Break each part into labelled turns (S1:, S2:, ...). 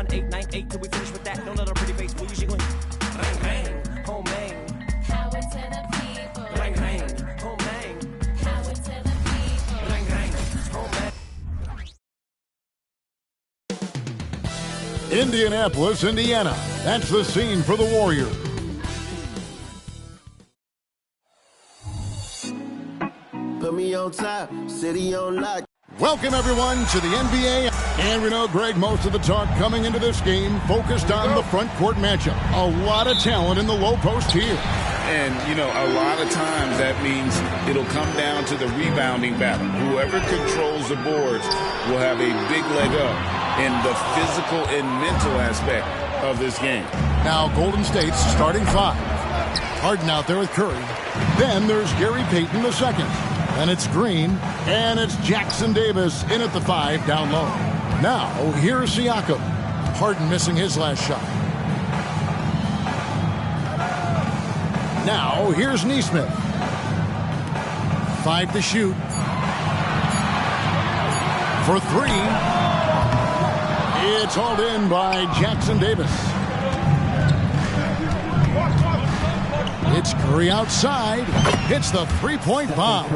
S1: 61898 till we finish with that. Don't let our pretty face fool you. She going ring ring, home man.
S2: How it to the people.
S1: Ring ring, home man.
S2: How it to the people.
S1: Ring ring, home man.
S3: Indianapolis, Indiana. That's the scene for the Warriors.
S4: Put me on top, city on lock.
S3: Welcome, everyone, to the NBA. And we know, Greg, most of the talk coming into this game focused on the front court matchup. A lot of talent in the low post here.
S5: And, you know, a lot of times that means it'll come down to the rebounding battle. Whoever controls the boards will have a big leg up in the physical and mental aspect of this game.
S3: Now, Golden State's starting five. Harden out there with Curry. Then there's Gary Payton the second. Then it's Green, and it's Jackson Davis in at the five down low. Now, here's Siakam. Harden missing his last shot. Now, here's Nesmith. 5 to shoot. For 3. It's hauled in by Jackson Davis. It's Curry outside. Hits the three-point bomb.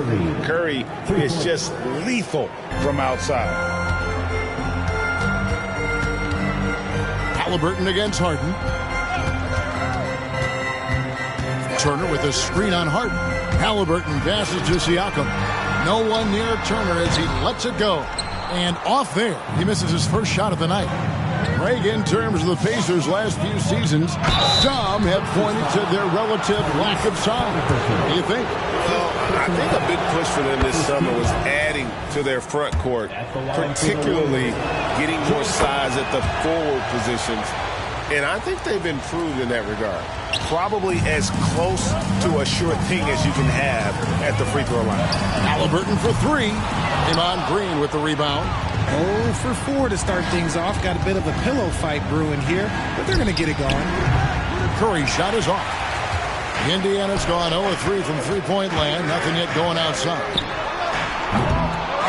S5: Curry is just lethal from outside.
S3: Halliburton against Harden. Turner with a screen on Harden. Halliburton passes to Siakam. No one near Turner as he lets it go. And off there, he misses his first shot of the night. Greg, in terms of the Pacers' last few seasons, some have pointed to their relative lack of size. What do you think?
S5: Well, I think a big push for them this summer was adding to their front court, particularly getting more size at the forward positions. And I think they've improved in that regard. Probably as close to a sure thing as you can have at the free throw line.
S3: Halliburton for 3. Draymond Green with the rebound.
S6: 0 for 4 to start things off. Got a bit of a pillow fight brewing here, but they're going to get it going.
S3: Curry's shot is off. Indiana's gone 0-3 from three-point land. Nothing yet going outside.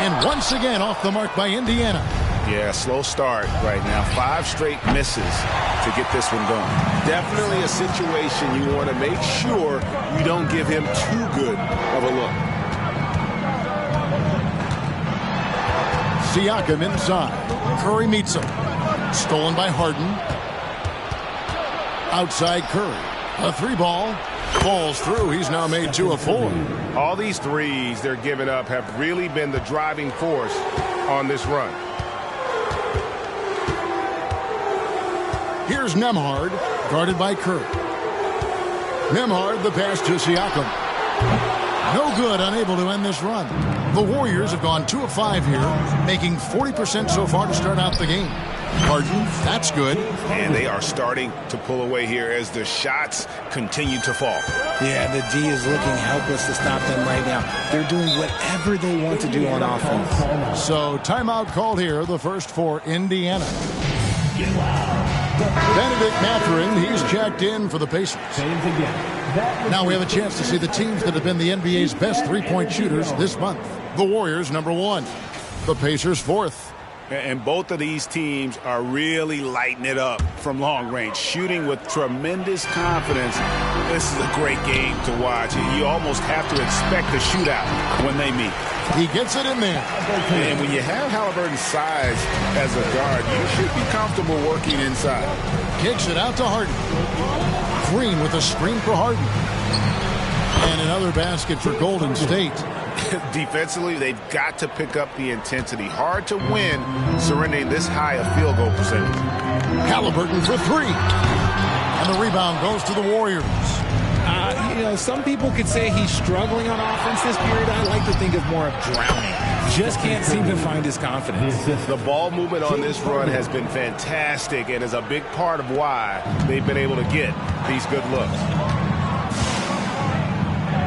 S3: And once again off the mark by Indiana.
S5: Yeah, slow start right now. 5 straight misses to get this one going. Definitely a situation you want to make sure you don't give him too good of a look.
S3: Siakam inside. Curry meets him. Stolen by Harden. Outside Curry. A 3-ball. Falls through. He's now made 2 of 4.
S5: All these threes they're giving up have really been the driving force on this run.
S3: Here's Nembhard, guarded by Curry. Nembhard, the pass to Siakam. No good, unable to end this run. The Warriors have gone 2 of 5 here, making 40% so far to start out the game. Harden, that's good.
S5: And they are starting to pull away here as the shots continue to fall.
S6: Yeah, the D is looking helpless to stop them right now. They're doing whatever they want to do on offense.
S3: So timeout called here, the first for Indiana. Benedict Mathurin, he's checked in for the Pacers. Now we have a chance to see the teams that have been the NBA's best three-point shooters this month. The Warriors, number 1. The Pacers, 4th.
S5: And both of these teams are really lighting it up from long range, shooting with tremendous confidence. This is a great game to watch. You almost have to expect a shootout when they meet.
S3: He gets it in there.
S5: And when you have Halliburton's size as a guard, you should be comfortable working inside.
S3: Kicks it out to Harden. Green with a screen for Harden. And another basket for Golden State.
S5: Defensively, they've got to pick up the intensity. Hard to win surrendering this high a field goal percentage.
S3: Halliburton for 3. And the rebound goes to the Warriors.
S6: You know, some people could say he's struggling on offense this period. I like to think of more of drowning. Just can't seem to find his confidence.
S5: The ball movement on this run has been fantastic and is a big part of why they've been able to get these good looks.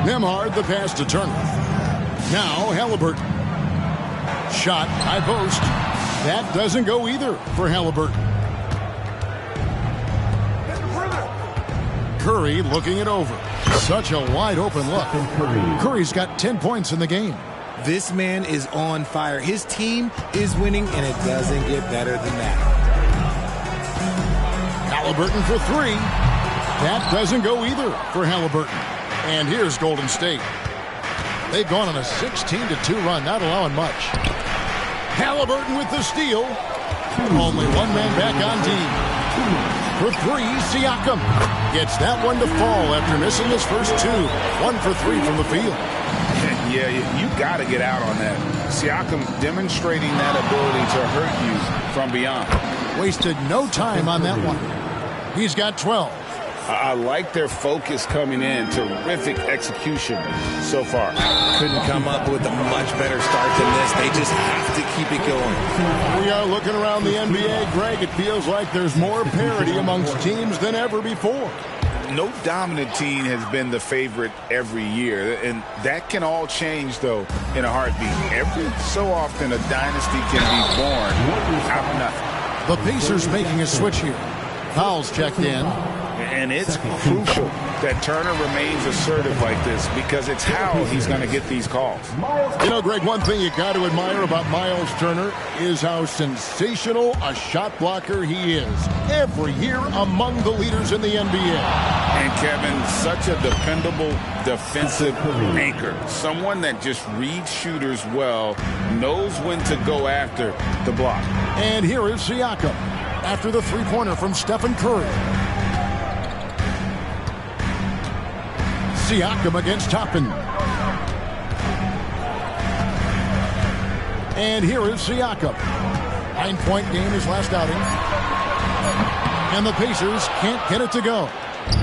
S3: Nembhard, the pass to Turner. Now Halliburton. Shot, high post. That doesn't go either for Halliburton. Curry looking it over. Such a wide open look. Curry's got 10 points in the game.
S6: This man is on fire. His team is winning, and it doesn't get better than that.
S3: Halliburton for three. That doesn't go either for Halliburton. And here's Golden State. They've gone on a 16-2 run, not allowing much. Halliburton with the steal. Only one man back on team. For three, Siakam gets that one to fall after missing his first two. 1 for 3 from the field.
S7: Yeah, you got to get out on that. Siakam demonstrating that ability to hurt you from beyond.
S3: Wasted no time on that one. He's got 12.
S7: I like their focus coming in. Terrific execution so far.
S6: Couldn't come up with a much better start than this. They just have to keep it going.
S3: We are looking around the NBA, Greg. It feels like there's more parity amongst teams than ever before.
S7: No dominant team has been the favorite every year, and that can all change, though, in a heartbeat. Every so often, a dynasty can be born out of nothing.
S3: The Pacers making a switch here. Fouls checked in.
S7: And it's crucial that Turner remains assertive like this because it's how he's going to get these calls.
S3: You know, Greg, one thing you got to admire about Miles Turner is how sensational a shot blocker he is. Every year among the leaders in the NBA.
S7: And Kevin, such a dependable defensive anchor. Someone that just reads shooters well, knows when to go after the block.
S3: And here is Siakam after the three-pointer from Stephen Curry. Siakam against Toppin. And here is Siakam. 9-point game his last outing. And the Pacers can't get it to go.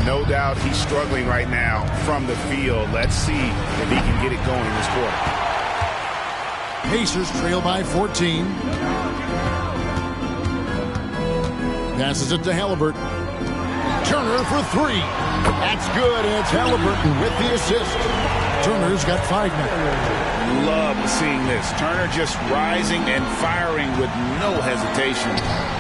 S7: No doubt he's struggling right now from the field. Let's see if he can get it going this quarter.
S3: Pacers trail by 14. Passes it to Halliburton. Turner for three. That's good, and it's Halliburton with the assist. Turner's got 5 now.
S7: Love seeing this. Turner just rising and firing with no hesitation.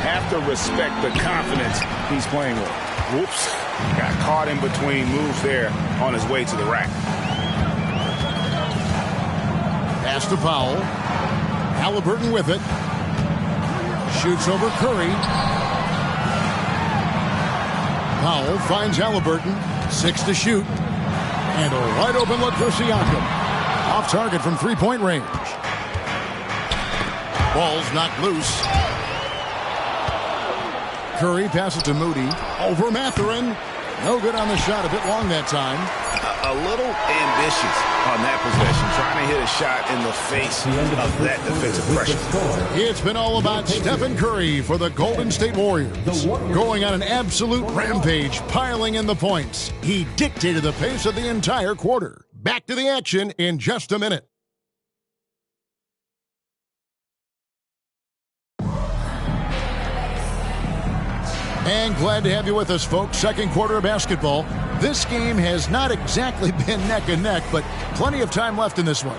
S7: Have to respect the confidence he's playing with. Whoops. Got caught in between moves there on his way to the rack.
S3: Pass to Powell. Halliburton with it. Shoots over Curry. Powell finds Halliburton. 6 to shoot. And a wide open look for Siakam. Off target from three-point range. Ball's knocked loose. Curry passes to Moody. Over Mathurin. No good on the shot. A bit long that time.
S7: A little ambitious on that possession. Trying to hit a shot in the face of that defensive pressure.
S3: It's been all about Stephen Curry for the Golden State Warriors. Going on an absolute rampage, piling in the points. He dictated the pace of the entire quarter. Back to the action in just a minute. And glad to have you with us, folks. Second quarter of basketball. This game has not exactly been neck and neck, but plenty of time left in this one.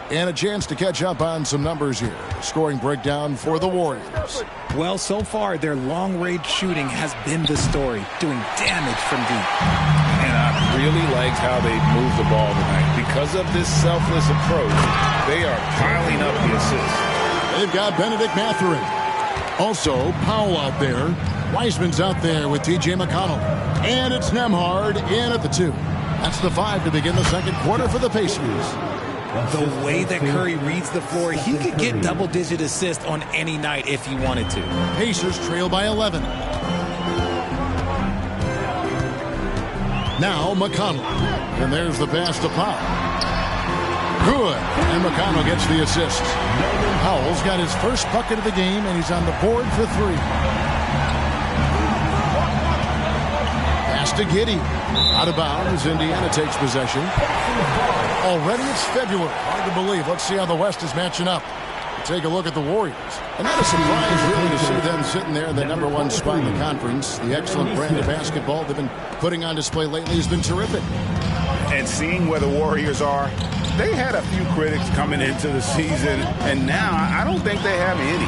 S3: And a chance to catch up on some numbers here. Scoring breakdown for the Warriors.
S6: Well, so far, their long-range shooting has been the story, doing damage from deep.
S7: And I really liked how they moved the ball tonight. Because of this selfless approach, they are piling up the assists.
S3: They've got Benedict Mathurin. Also, Powell out there. Wiseman's out there with T.J. McConnell. And it's Nembhard in at the 2. That's the 5 to begin the second quarter for the Pacers.
S6: The way that Curry reads the floor, he could get double-digit assists on any night if he wanted to.
S3: Pacers trail by 11. Now McConnell. And there's the pass to Powell. Good. And McConnell gets the assist. Powell's got his first bucket of the game, and he's on the board for 3. Pass to Giddey. Out of bounds. Indiana takes possession. Already it's February. Hard to believe. Let's see how the West is matching up. Take a look at the Warriors. And not a surprise, really, to see them sitting there in the #1 spot in the conference. The excellent brand of basketball they've been putting on display lately has been terrific.
S7: And seeing where the Warriors are, they had a few critics coming into the season, and now I don't think they have any.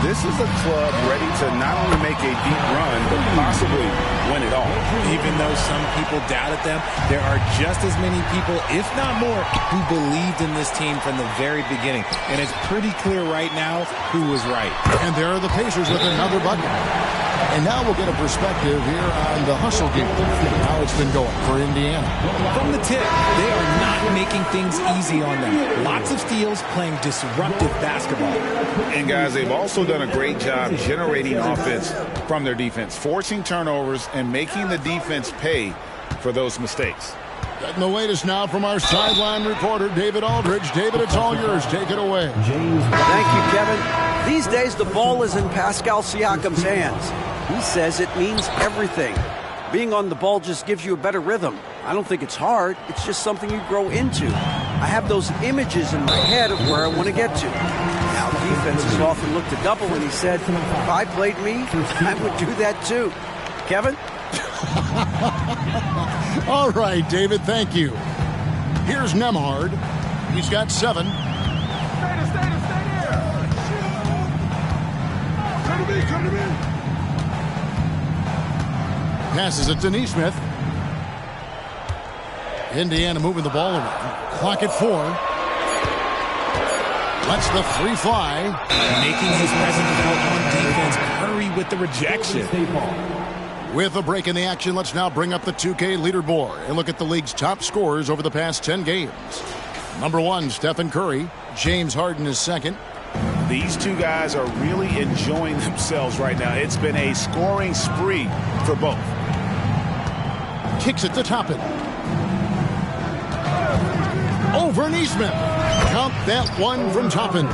S7: This is a club ready to not only make a deep run, but possibly win it all.
S6: Even though some people doubted them, there are just as many people, if not more, who believed in this team from the very beginning. And it's pretty clear right now who was right.
S3: And there are the Pacers with another bucket. And now we'll get a perspective here on the hustle game, how it's been going for Indiana.
S6: From the tip, they are not making things easy on them. Lots of steals, playing disruptive basketball.
S7: And guys, they've also done a great job generating offense from their defense, forcing turnovers and making the defense pay for those mistakes.
S3: Getting the latest now from our sideline reporter, David Aldridge. David, it's all yours. Take it away.
S8: Thank you, Kevin. These days, the ball is in Pascal Siakam's hands. He says it means everything. Being on the ball just gives you a better rhythm. I don't think it's hard. It's just something you grow into. I have those images in my head of where I want to get to. Now, defenses often look to double, and he said, if I played me, I would do that too. Kevin?
S3: All right, David, thank you. Here's Nembhard. He's got 7.
S9: Stay there. Come to me.
S3: Passes it to Nesmith. Indiana moving the ball around. Clock at 4. Lets the 3 fly.
S6: Making his presence felt on defense. Curry with the rejection.
S3: With a break in the action, let's now bring up the 2K leaderboard and look at the league's top scorers over the past 10 games. Number 1, Stephen Curry. James Harden is second.
S7: These two guys are really enjoying themselves right now. It's been a scoring spree for both.
S3: Kicks it to Toppin. Over Nesmith. Count that one from Toppin.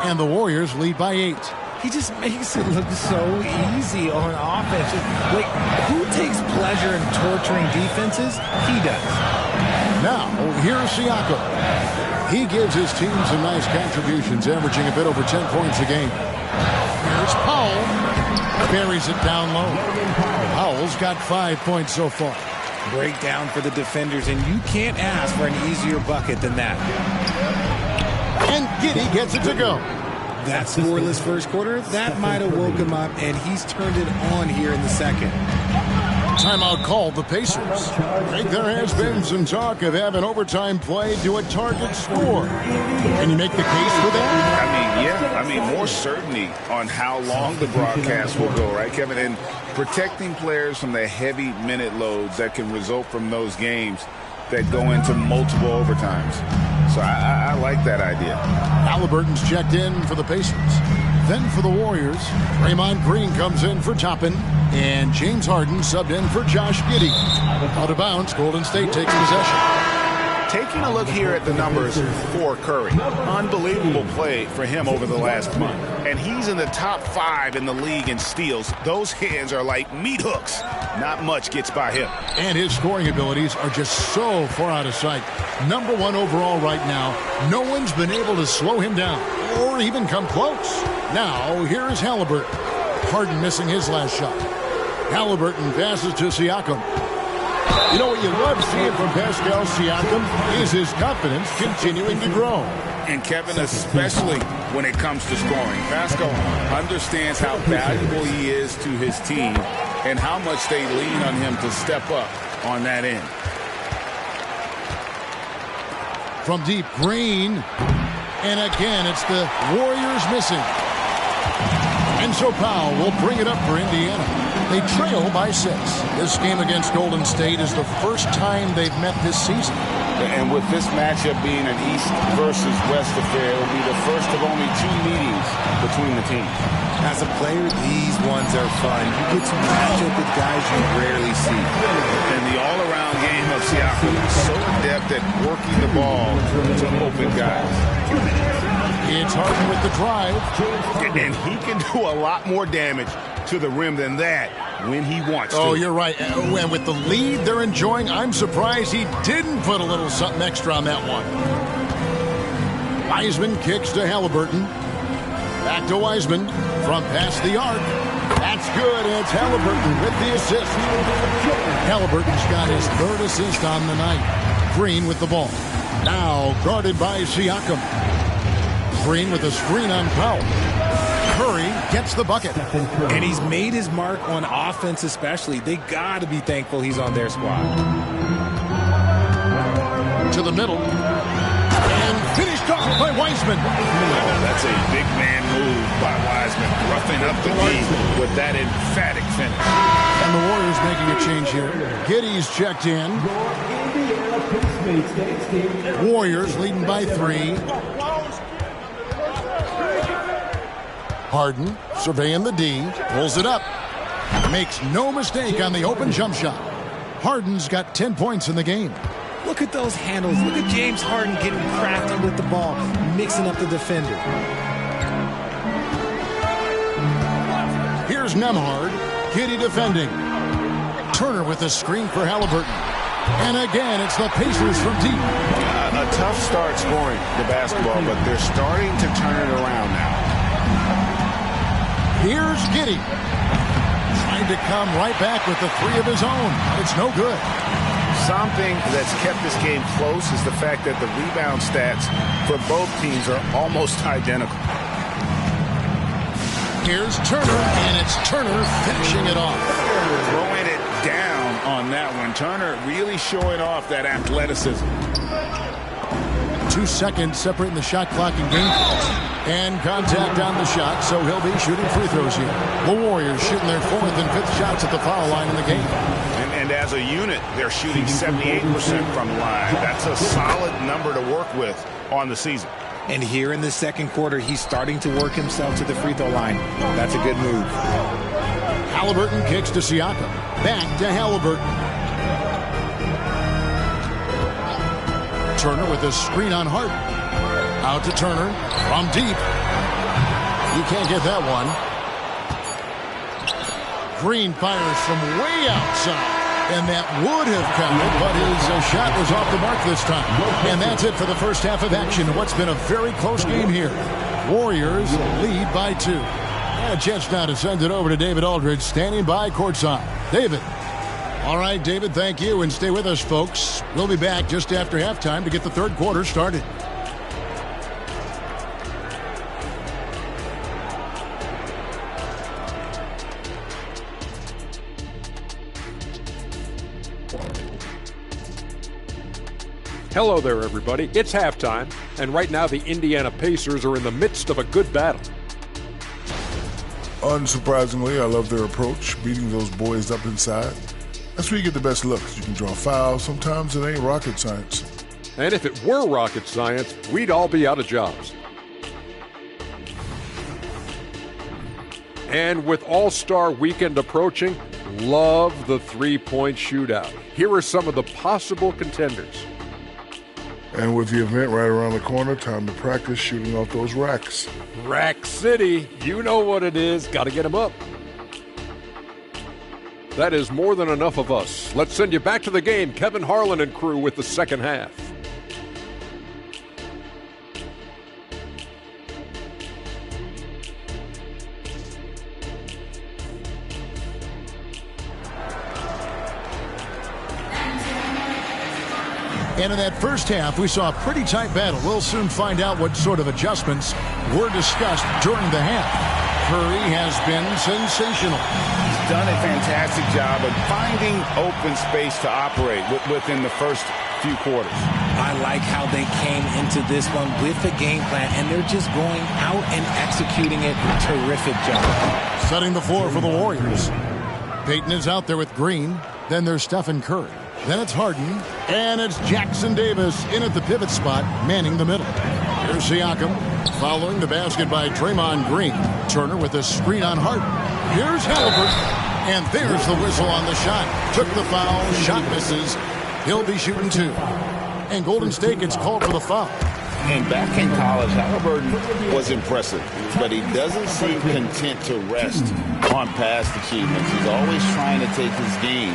S3: And the Warriors lead by 8.
S6: He just makes it look so easy on offense. Like, who takes pleasure in torturing defenses? He does.
S3: Now, here's Siakam. He gives his team some nice contributions, averaging a bit over 10 points a game. Here's Powell. Buries it down low. Powell's got 5 points so far.
S6: Breakdown for the defenders, and you can't ask for an easier bucket than that.
S3: And Giddey gets it to go.
S6: That scoreless first quarter, that might have woke him up, and he's turned it on here in the second.
S3: Timeout called the Pacers. I think there has been some talk of having overtime play to a target score. Can you make the case for that?
S7: I mean, more certainty on how long the broadcast will go, right, Kevin? And protecting players from the heavy minute loads that can result from those games that go into multiple overtimes. So I like that idea.
S3: Halliburton's checked in for the Pacers. Then for the Warriors, Draymond Green comes in for Toppin, and James Harden subbed in for Josh Giddey. Out of bounds, Golden State takes possession.
S7: Taking a look here at the numbers for Curry. Unbelievable play for him over the last month. And he's in the top 5 in the league in steals. Those hands are like meat hooks. Not much gets by him.
S3: And his scoring abilities are just so far out of sight. Number 1 overall right now. No one's been able to slow him down or even come close. Now, here is Halliburton. Harden missing his last shot. Halliburton passes to Siakam. You know what you love seeing from Pascal Siakam is his confidence continuing to grow.
S7: And Kevin, especially when it comes to scoring. Pascal understands how valuable he is to his team and how much they lean on him to step up on that end.
S3: From deep, Green. And again, it's the Warriors missing. And so Powell will bring it up for Indiana. They trail by 6. This game against Golden State is the first time they've met this season.
S7: And with this matchup being an East versus West affair, it will be the first of only 2 meetings between the teams.
S6: As a player, these ones are fun. You get to match up with guys you rarely see.
S7: And the all-around game of Siakam is so adept at working the ball to open guys.
S3: It's Harden with the drive.
S7: And he can do a lot more damage to the rim than that when he wants to.
S3: Oh, you're right. And with the lead they're enjoying, I'm surprised he didn't put a little something extra on that one. Wiseman kicks to Halliburton. Back to Wiseman from past the arc. That's good, and it's Halliburton with the assist. Halliburton's got his 3rd assist on the night. Green with the ball. Now guarded by Siakam. Green with a screen on Powell. Curry gets the bucket.
S6: And he's made his mark on offense especially. They got to be thankful he's on their squad.
S3: To the middle. And Finished off by Wiseman.
S7: That's a big man move by Wiseman, roughing up the D with that emphatic finish.
S3: And the Warriors making a change here. Giddey's checked in. Warriors leading by 3. Harden surveying the D, pulls it up. Makes no mistake on the open jump shot. Harden's got 10 points in the game.
S6: Look at those handles. Look at James Harden getting crafty with the ball, mixing up the defender.
S3: Here's Nembhard. Giddey defending. Turner with a screen for Halliburton. And again, it's the Pacers from deep.
S7: A tough start scoring the basketball, but they're starting to turn it around now.
S3: Here's Giddey. Trying to come right back with the 3 of his own. It's no good.
S7: Something that's kept this game close is the fact that the rebound stats for both teams are almost identical.
S3: Here's Turner, and it's Turner finishing it off.
S7: Throwing it down on that one. Turner really showing off that athleticism.
S3: 2 seconds separating the shot clock and game clock. And contact on the shot, so he'll be shooting free throws here. The Warriors shooting their 4th and 5th shots at the foul line in the game.
S7: And as a unit, they're shooting 78% from the line. That's a solid number to work with on the season.
S6: And here in the second quarter, he's starting to work himself to the free throw line. That's a good move.
S3: Halliburton kicks to Siakam. Back to Halliburton. Turner with a screen on Harden. Out to Turner from deep. You can't get that one. Green fires from way outside. And that would have counted, but his shot was off the mark this time. And that's it for the first half of action. What's been a very close game here. Warriors lead by 2. And a chance now to send it over to David Aldridge, standing by courtside. David. All right, David, thank you. And stay with us, folks. We'll be back just after halftime to get the third quarter started.
S10: Hello there, everybody. It's halftime, and right now the Indiana Pacers are in the midst of a good battle.
S9: Unsurprisingly, I love their approach, beating those boys up inside. That's where you get the best looks. You can draw fouls. Sometimes it ain't rocket science.
S10: And if it were rocket science, we'd all be out of jobs. And with All-Star Weekend approaching, love the three-point shootout. Here are some of the possible contenders.
S9: And with the event right around the corner, time to practice shooting off those racks.
S10: Rack City, you know what it is. Got to get them up. That is more than enough of us. Let's send you back to the game. Kevin Harlan and crew with the second half.
S3: And in that first half, we saw a pretty tight battle. We'll soon find out what sort of adjustments were discussed during the half. Curry has been sensational.
S7: He's done a fantastic job of finding open space to operate within the first few quarters.
S6: I like how they came into this one with a game plan, and they're just going out and executing it. Terrific job.
S3: Setting the floor for the Warriors. Payton is out there with Green. Then there's Stephen Curry. Then it's Harden, and it's Jackson Davis in at the pivot spot, manning the middle. Here's Siakam, following the basket by Draymond Green. Turner with a screen on Harden. Here's Halliburton, and there's the whistle on the shot. Took the foul, shot misses. He'll be shooting 2. And Golden State gets called for the foul.
S5: And back in college, Halliburton was impressive, but he doesn't seem content to rest on past achievements. He's always trying to take his game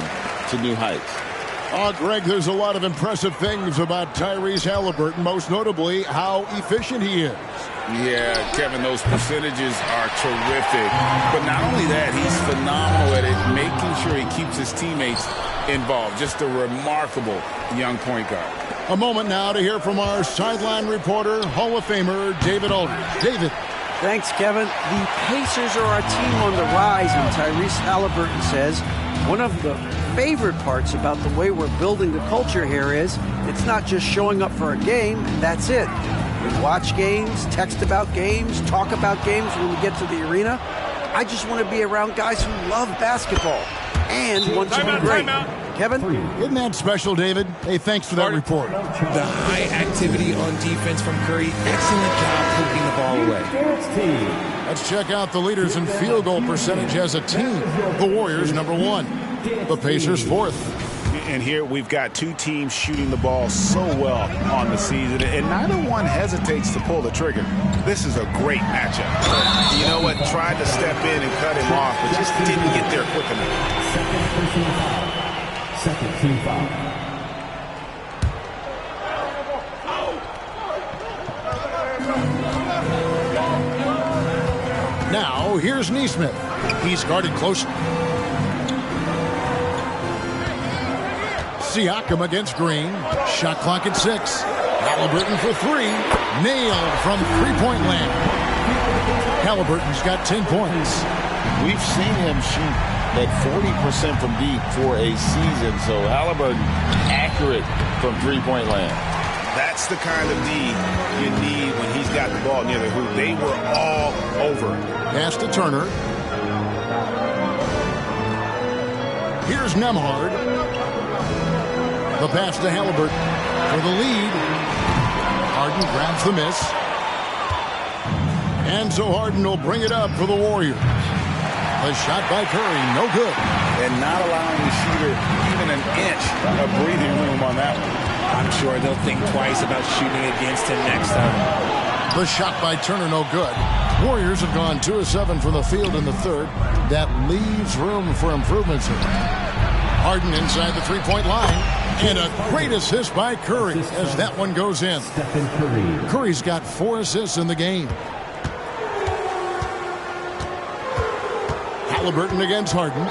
S5: to new heights.
S3: Oh, Greg, there's a lot of impressive things about Tyrese Halliburton, most notably how efficient he is.
S7: Yeah, Kevin, those percentages are terrific. But not only that, he's phenomenal at it, making sure he keeps his teammates involved. Just a remarkable young point guard.
S3: A moment now to hear from our sideline reporter, Hall of Famer David Aldridge. David.
S8: Thanks, Kevin. The Pacers are a team on the rise, and Tyrese Halliburton says one of the favorite parts about the way we're building the culture here is it's not just showing up for a game, that's it. We watch games, text about games, talk about games when we get to the arena. I just want to be around guys who love basketball and want to be great. Kevin?
S3: Isn't that special, David? Hey, thanks for that report.
S6: The high activity on defense from Curry. Excellent job poking the ball away.
S3: Let's check out the leaders in field goal percentage as a team. The Warriors, number 1. The Pacers, 4th.
S7: And here we've got two teams shooting the ball so well on the season, and neither one hesitates to pull the trigger. This is a great matchup. You know what? Tried to step in and cut him off, but just didn't get there quick enough.
S11: Second team foul.
S3: Now, here's Nesmith. He's guarded close. Siakam against Green. Shot clock at 6. Halliburton for 3. Nailed from three-point land. Halliburton's got 10 points.
S5: We've seen him shoot at 40% from deep for a season, so Halliburton accurate from three-point land.
S7: That's the kind of D you need when he's got the ball near the hoop. They were all over it.
S3: Pass to Turner. Here's Nembhard. The pass to Halliburton for the lead. Harden grabs the miss. And so Harden will bring it up for the Warriors. A shot by Curry, no good.
S7: And not allowing the shooter even an inch of breathing room on that one.
S6: I'm sure they'll think twice about shooting against him next time.
S3: The shot by Turner, no good. Warriors have gone 2 of 7 from the field in the third. That leaves room for improvements here. Harden inside the three-point line. And a great assist by Curry as that one goes in. Curry's got 4 assists in the game. Halliburton against Harden.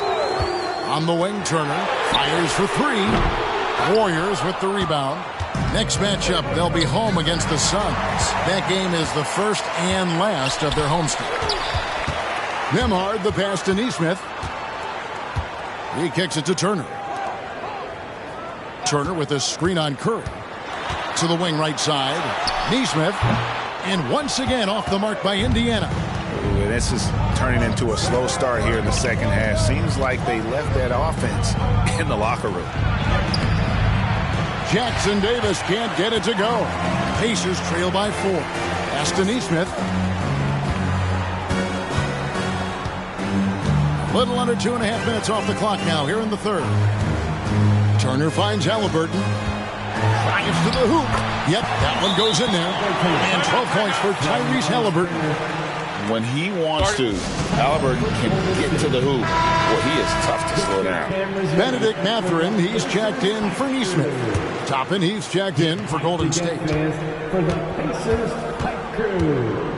S3: On the wing, Turner fires for 3. Warriors with the rebound. Next matchup, they'll be home against the Suns. That game is the first and last of their homestand. Nembhard, the pass to Nesmith. He kicks it to Turner. Turner with a screen on Curry. To the wing right side. Nesmith. And once again off the mark by Indiana.
S7: Ooh, this is turning into a slow start here in the second half. Seems like they left that offense in the locker room.
S3: Jackson Davis can't get it to go. Pacers trail by 4. Pass to Nesmith. A little under 2.5 minutes off the clock now here in the third. Turner finds Halliburton. Drives to the hoop. Yep, that one goes in there. And 12 points for Tyrese Halliburton.
S5: When he wants to, Halliburton can get to the hoop. Well, he is tough to slow down.
S3: Benedict Mathurin, he's checked in for Nesmith. Toppin, he's checked in for Golden State.
S11: For the Pacers, Pike Crew.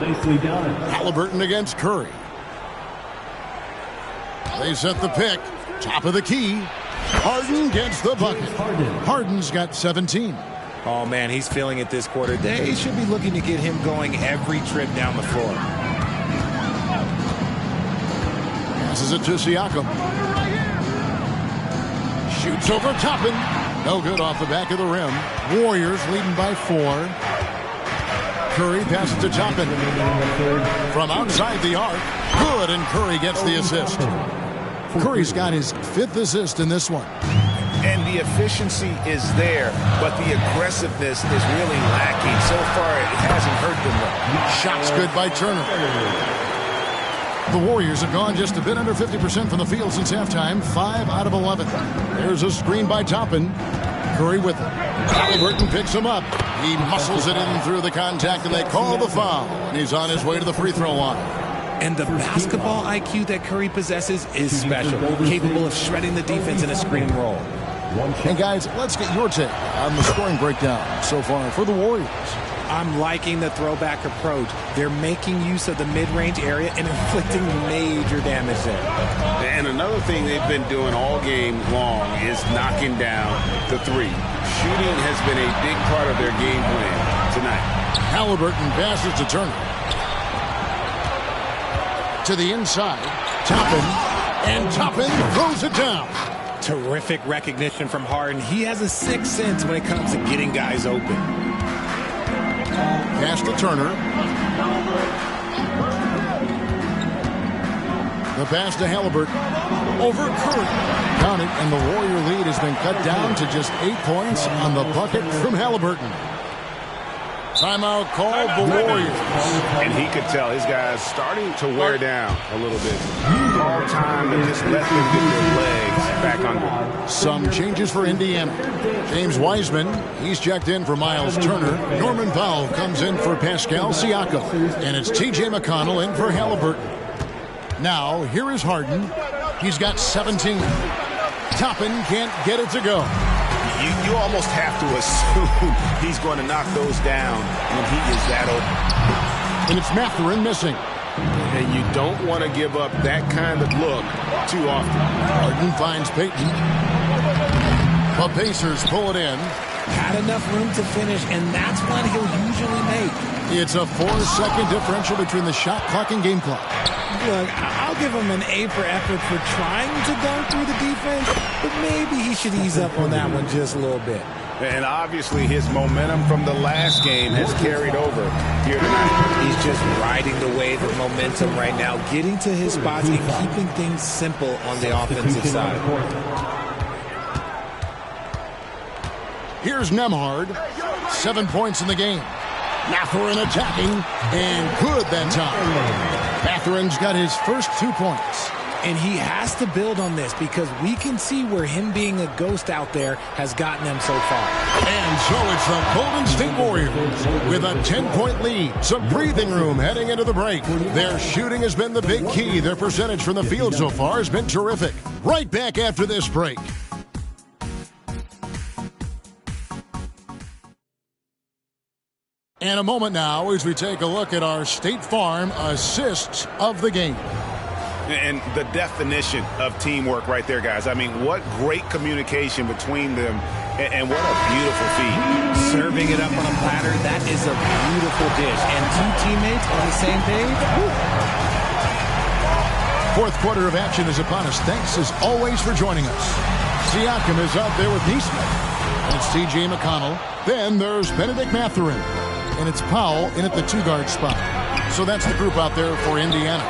S11: Nicely done.
S3: Halliburton against Curry. They set the pick. Top of the key. Harden gets the bucket. Harden's got 17.
S6: Oh, man, he's feeling it this quarter. They should be looking to get him going every trip down the floor.
S3: Passes it to Siakam. Shoots over Toppin. No good off the back of the rim. Warriors leading by 4. Curry passes to Toppin. From outside the arc. Good, and Curry gets the assist. Curry's got his 5th assist in this one.
S7: And the efficiency is there, but the aggressiveness is really lacking. So far, it hasn't hurt them though.
S3: Shots good by Turner. The Warriors have gone just a bit under 50% from the field since halftime. 5 out of 11. There's a screen by Toppin. Curry with it. Halliburton picks him up. He muscles it in through the contact, and they call the foul. And he's on his way to the free throw line.
S6: And the basketball IQ that Curry possesses is special, capable of shredding the defense in a screen and roll.
S3: And guys, let's get your take on the scoring breakdown so far for the Warriors.
S6: I'm liking the throwback approach. They're making use of the mid-range area and inflicting major damage there.
S7: And another thing they've been doing all game long is knocking down the 3. Shooting has been a big part of their game plan tonight.
S3: Halliburton passes to Turner. To the inside. Toppin. And Toppin throws it down.
S6: Terrific recognition from Harden. He has a 6th sense when it comes to getting guys open.
S3: Pass to Turner. The pass to Halliburton. Over Curry. Count it, and the Warrior lead has been cut down to just 8 points on the bucket from Halliburton. Timeout called the Warriors.
S7: And he could tell his guys starting to wear down a little bit. All time to just let them get their legs back under.
S3: Some changes for Indiana. James Wiseman, he's checked in for Miles Turner. Norman Powell comes in for Pascal Siakam. And it's T.J. McConnell in for Halliburton. Now, here is Harden. He's got 17. Toppin can't get it to go.
S7: You almost have to assume he's going to knock those down when he is that open.
S3: And it's Mathurin missing.
S5: And you don't want to give up that kind of look too often.
S3: Harden finds Payton. The Pacers pull it in.
S6: Had enough room to finish, and that's what he'll usually make.
S3: It's a 4-second differential between the shot clock and game clock.
S6: Look, I'll give him an A for effort for trying to dunk through the defense, but maybe he should ease up on that one just a little bit.
S7: And obviously his momentum from the last game has carried over here tonight.
S6: He's just riding the wave of momentum right now, getting to his spots and keeping things simple on the offensive side.
S3: Here's Nembhard. 7 points in the game. Mathurin attacking, and good that time. Mathurin's got his first 2 points.
S6: And he has to build on this because we can see where him being a ghost out there has gotten them so far.
S3: And so it's the Golden State Warriors with a 10-point lead. Some breathing room heading into the break. Their shooting has been the big key. Their percentage from the field so far has been terrific. Right back after this break. And a moment now as we take a look at our State Farm assists of the game.
S7: And the definition of teamwork right there, guys. I mean, what great communication between them, and what a beautiful feed.
S6: Serving it up on a platter, that is a beautiful dish. And two teammates on the same page. Woo.
S3: Fourth quarter of action is upon us. Thanks as always for joining us. Siakam is out there with Neesmith. And it's T.J. McConnell. Then there's Benedict Mathurin. And it's Powell in at the 2-guard spot. So that's the group out there for Indiana.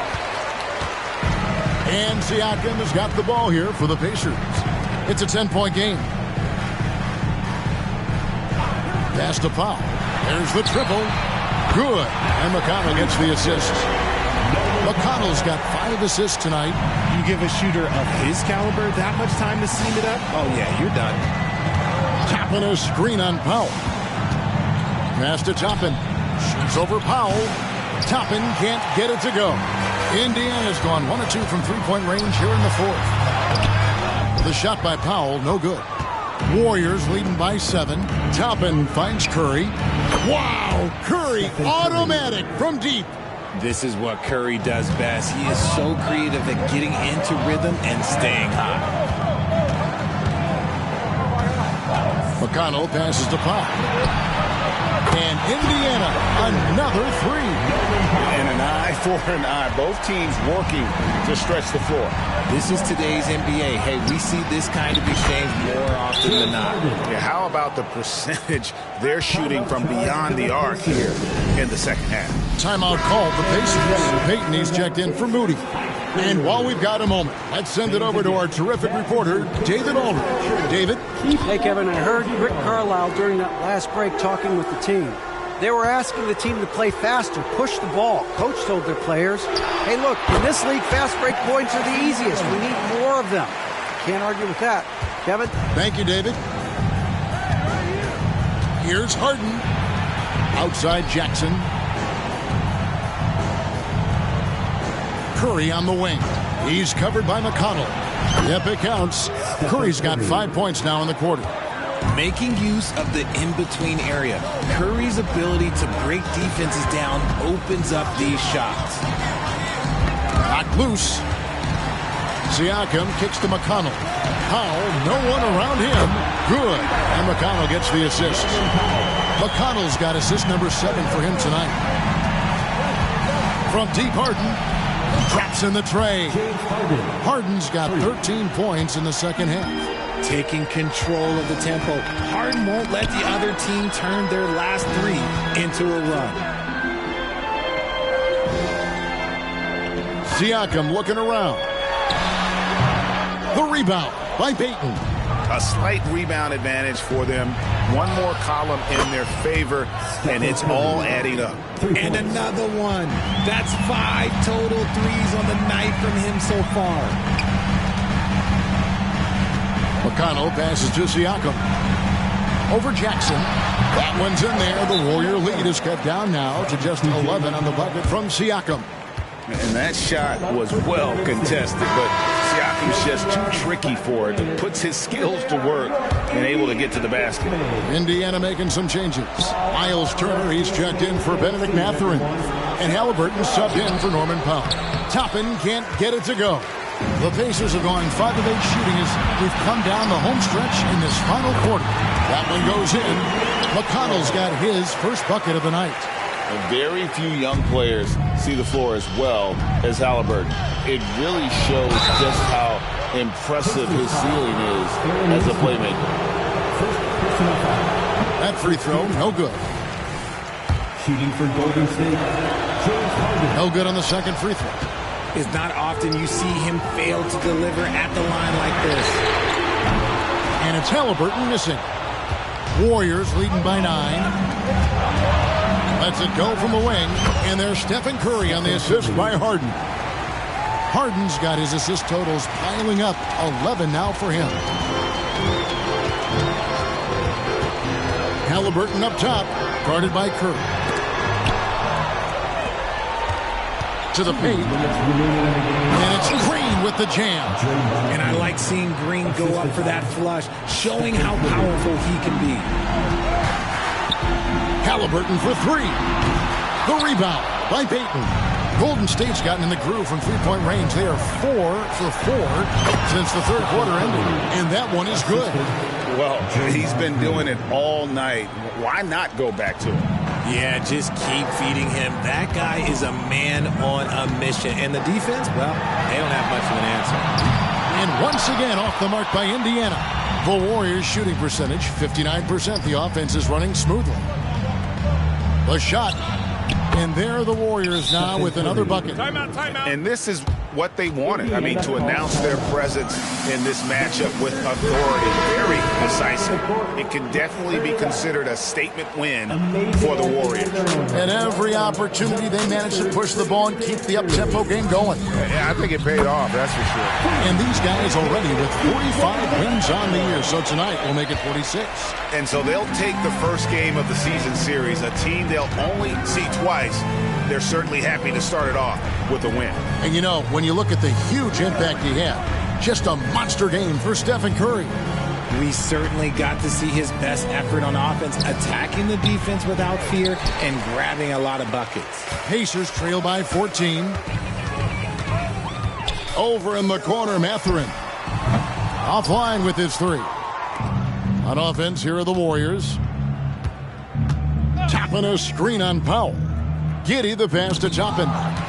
S3: And Siakam has got the ball here for the Pacers. It's a 10-point game. Pass to Powell. There's the triple. Good. And McConnell gets the assist. McConnell's got 5 assists tonight.
S6: You give a shooter of his caliber that much time to seam it up? Oh, yeah, you're done.
S3: Toppin a screen on Powell. Pass to Toppin. Shoots over Powell. Toppin can't get it to go. Indiana's gone 1 of 2 from three-point range here in the fourth. The shot by Powell, no good. Warriors leading by 7. Toppin finds Curry. Wow! Curry automatic from deep.
S6: This is what Curry does best. He is so creative at getting into rhythm and staying hot.
S3: McConnell passes to Powell. And Indiana, another 3.
S7: And an eye for an eye. Both teams working to stretch the floor.
S6: This is today's NBA. Hey, we see this kind of exchange more often than not.
S7: Yeah, how about the percentage they're shooting from beyond the arc here in the second half?
S3: Timeout called the Pacers. Payton, he's checked in for Moody. And while we've got a moment, let's send it over to our terrific reporter, David Aldridge. David?
S8: Hey, Kevin, I heard Rick Carlisle during that last break talking with the team. They were asking the team to play faster, push the ball. Coach told their players, hey, look, in this league, fast break points are the easiest. We need more of them. Can't argue with that. Kevin?
S3: Thank you, David. Here's Harden. Outside Jackson. Curry on the wing. He's covered by McConnell. Yep, it counts. Curry's got 5 points now in the quarter.
S6: Making use of the in-between area. Curry's ability to break defenses down opens up these shots.
S3: Knocked loose. Siakam kicks to McConnell. Powell, no one around him. Good. And McConnell gets the assist. McConnell's got assist number 7 for him tonight. From deep, Harden. Drops in the tray. Harden's got 13 points in the second half.
S6: taking control of the tempo. Harden won't let the other team turn their last three into a run.
S3: Siakam looking around. The rebound by Payton.
S7: A slight rebound advantage for them. One more column in their favor, and it's all adding up.
S6: And another one. That's 5 total threes on the night from him so far.
S3: McConnell passes to Siakam. Over Jackson. That one's in there. The Warrior lead is cut down now to just 11 on the bucket from Siakam.
S7: And that shot was well contested, but Siakam's just too tricky for it. It puts his skills to work and able to get to the basket.
S3: Indiana making some changes. Miles Turner, he's checked in for Benedict Mathurin. And Halliburton subbed in for Norman Powell. Toppin can't get it to go. The Pacers are going 5 of 8 shooting as we've come down the home stretch in this final quarter. That one goes in. McConnell's got his first bucket of the night.
S5: And very few young players see the floor as well as Halliburton. It really shows just how impressive his ceiling is as a playmaker.
S3: That free throw, no good.
S11: Shooting for Golden State, James Harden.
S3: No good on the second free throw.
S6: It's not often you see him fail to deliver at the line like this.
S3: And it's Halliburton missing. Warriors leading by 9. Lets it go from the wing, and there's Stephen Curry on the assist by Harden. Harden's got his assist totals piling up, 11 now for him. Halliburton up top, guarded by Curry. To the paint, and it's Green with the jam.
S6: And I like seeing Green go up for that flush, showing how powerful he can be.
S3: Halliburton for 3. The rebound by Payton. Golden State's gotten in the groove from three-point range. They are 4 for 4 since the third quarter ended, and that one is good.
S7: Well, he's been doing it all night. Why not go back to him?
S6: Yeah, just keep feeding him. That guy is a man on a mission. And the defense, well, they don't have much of an answer.
S3: And once again off the mark by Indiana. The Warriors' shooting percentage, 59%. The offense is running smoothly. The shot. And there are the Warriors now with another bucket.
S7: Timeout. And this is what they wanted. I mean, to announce their presence in this matchup with authority. Very decisive. It can definitely be considered a statement win for the Warriors.
S3: At every opportunity, they managed to push the ball and keep the up-tempo game going.
S7: Yeah, I think it paid off, that's for sure.
S3: And these guys already with 45 wins on the year. So tonight will make it 46.
S7: And so they'll take the first game of the season series, a team they'll only see twice. They're certainly happy to start it off with a win.
S3: And you know, when you look at the huge impact he had, just a monster game for Stephen Curry.
S6: We certainly got to see his best effort on offense, attacking the defense without fear and grabbing a lot of buckets.
S3: Pacers trail by 14. Over in the corner, Mathurin. Offline with his 3. On offense, here are the Warriors. Toppin a screen on Powell. Giddey the pass to Toppin.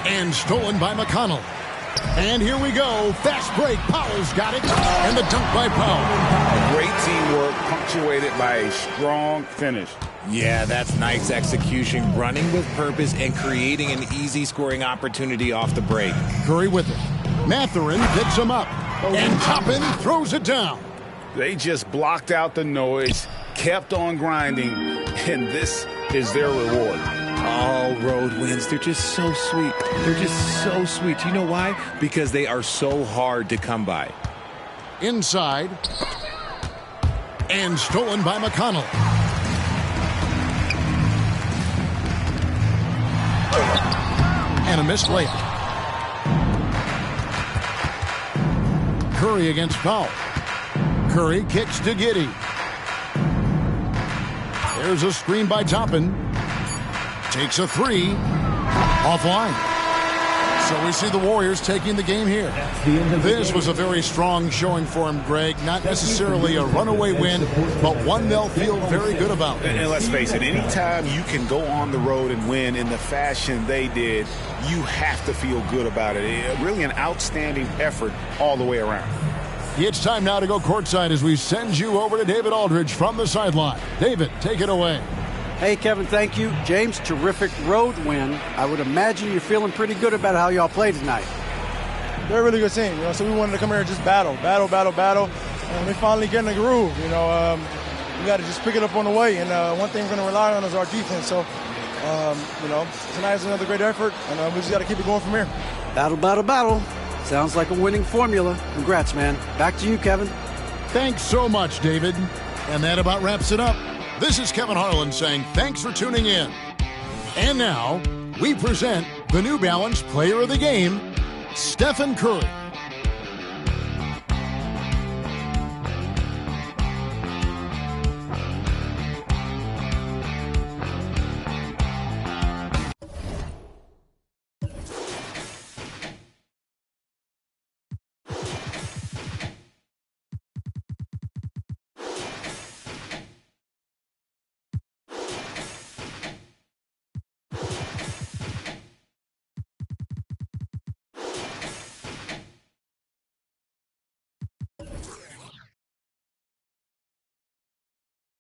S3: And stolen by McConnell. And here we go. Fast break. Powell's got it. And the dunk by Powell.
S7: Great teamwork punctuated by a strong finish.
S6: Yeah, that's nice execution. Running with purpose and creating an easy scoring opportunity off the break.
S3: Curry with it. Mathurin picks him up. And Toppin throws it down.
S7: They just blocked out the noise, kept on grinding, and this is their reward.
S6: All road wins. They're just so sweet. They're just so sweet. You know why? Because they are so hard to come by.
S3: Inside. And stolen by McConnell. And a missed layup. Curry against Powell. Curry kicks to Giddey. There's a screen by Toppin. Takes a 3. Offline. So we see the Warriors taking the game here. This was a very strong showing for him, Greg. Not necessarily a runaway win, but one they'll feel very good about.
S7: And let's face it, anytime you can go on the road and win in the fashion they did, you have to feel good about it. Really an outstanding effort all the way around.
S3: It's time now to go courtside as we send you over to David Aldridge from the sideline. David, take it away.
S8: Hey, Kevin, thank you. James, terrific road win. I would imagine you're feeling pretty good about how y'all played tonight.
S12: They're a really good team, so we wanted to come here and just battle. And we finally get in the groove, we got to just pick it up on the way. And one thing we're going to rely on is our defense. So, tonight's another great effort, and we just got to keep it going from here.
S8: Battle. Sounds like a winning formula. Congrats, man. Back to you, Kevin.
S3: Thanks so much, David. And that about wraps it up. This is Kevin Harlan saying thanks for tuning in. And now, we present the New Balance Player of the Game, Stephen Curry.